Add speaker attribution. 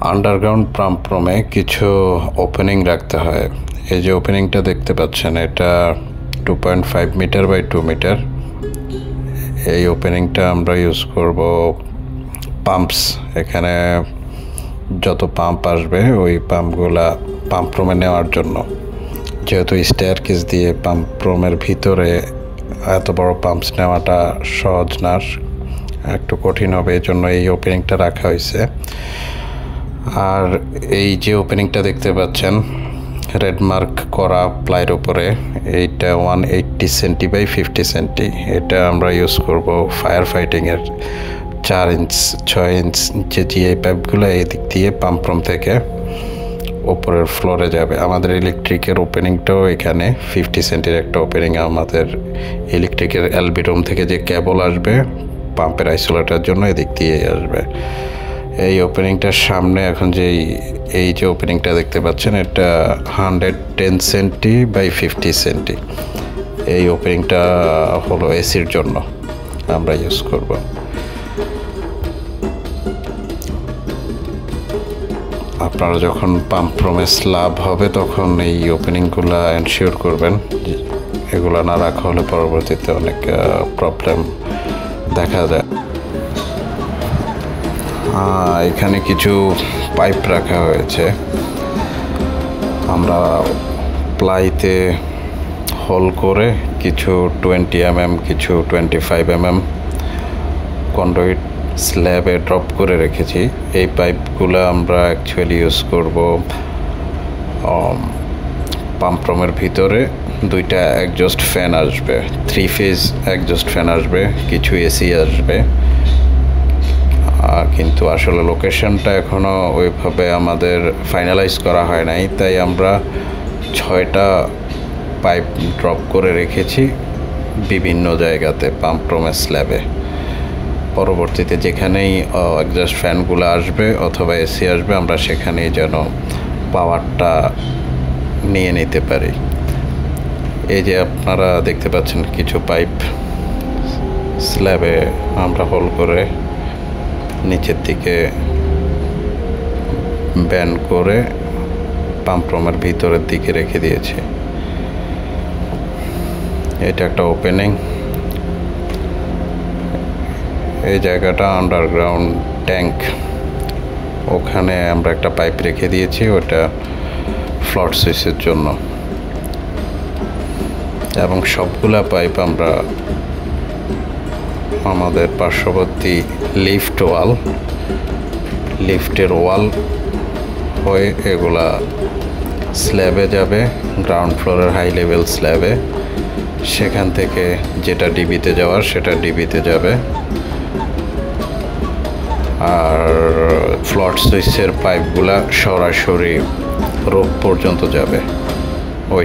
Speaker 1: Underground pump রুমে কিছু opening রাখতে হয়। এই যে ওপেনিংটা দেখতে পাচ্ছেন, এটা 2.5 মিটার বাই 2 মিটার। এই ওপেনিংটা আমরা ইউজ করব পাম্পস। এখানে যত পাম্প আসবে ওই পাম্পগুলা পাম্প রুমে নেওয়ার জন্য। যেহেতু স্টেয়ারকেস দিয়ে পাম্প রুমের ভিতরে এত বড় পাম্পস নেওয়াটা সহজ না, একটু কঠিন হবে, এই জন্য এই ওপেনিংটা রাখা হয়েছে। আর এই যে ওপেনিংটা দেখতে পাচ্ছেন রেড মার্ক করা প্লাইয়ের উপরে, এইটা 180 সেন্টি বাই 50 সেন্টি। এটা আমরা ইউজ করব ফায়ার ফাইটিংয়ের 4 ইঞ্চ 6 ইঞ্চ যে জিআই পাইপগুলো এই দিক দিয়ে পাম্প রুম থেকে ওপরের ফ্লোরে যাবে। আমাদের ইলেকট্রিকের ওপেনিংটাও এখানে 50 সেন্টির একটা ওপেনিং। আমাদের ইলেকট্রিকের এলবি রুম থেকে যে কেবল আসবে পাম্পের আইসোলেটার জন্য এদিক দিয়ে আসবে। এই ওপেনিংটার সামনে এখন এই যে ওপেনিংটা দেখতে পাচ্ছেন, এটা 110 সেন্টি বাই 50 সেন্টি। এই ওপেনিংটা হলো এসির জন্য আমরা ইউজ করব। আপনারা যখন পাম্প রুমে স্ল্যাব হবে তখন এই ওপেনিংগুলো এনশিওর করবেন। এগুলো না রাখা হলে পরবর্তীতে অনেক প্রবলেম দেখা যায়। এখানে কিছু পাইপ রাখা হয়েছে। আমরা প্লাইতে হোল করে কিছু 20 mm কিছু 25 mm কন্ডুইট স্ল্যাবে ড্রপ করে রেখেছি। এই পাইপগুলো আমরা অ্যাকচুয়ালি ইউজ করব পাম্প রুমের ভিতরে। 2টা এক্সজস্ট ফ্যান আসবে, 3 ফেজ এক্সজস্ট ফ্যান আসবে, কিছু এসি আসবে। কিন্তু আসলে লোকেশনটা এখনও ওইভাবে আমাদের ফাইনালাইজ করা হয় নাই, তাই আমরা 6টা পাইপ ড্রপ করে রেখেছি বিভিন্ন জায়গাতে পাম্প রুমের স্ল্যাবে। পরবর্তীতে যেখানেই এক্সজস্ট ফ্যানগুলো আসবে অথবা এসি আসবে, আমরা সেখানেই যেন পাওয়ারটা নিয়ে নিতে পারি। এই যে আপনারা দেখতে পাচ্ছেন কিছু পাইপ স্ল্যাবে আমরা হোল করে নিচের দিকে ব্যান্ড করে পাম্প রুমের ভিতরের দিকে রেখে দিয়েছি। এটা একটা ওপেনিং। এই জায়গাটা আন্ডারগ্রাউন্ড ট্যাঙ্ক, ওখানে আমরা একটা পাইপ রেখে দিয়েছি, ওটা ফ্লট সুইচের জন্য। এবং সবগুলা পাইপ আমরা আমাদের পার্শ্ববর্তী লিফটের ওয়াল হয়ে এগুলা স্ল্যাবে যাবে, গ্রাউন্ড ফ্লোরের হাই লেভেল স্ল্যাবে। সেখান থেকে যেটা ডিবিতে যাওয়ার সেটা ডিবিতে যাবে। আর ফ্লট সুইচের পাইপগুলা সরাসরি রোপ পর্যন্ত যাবে।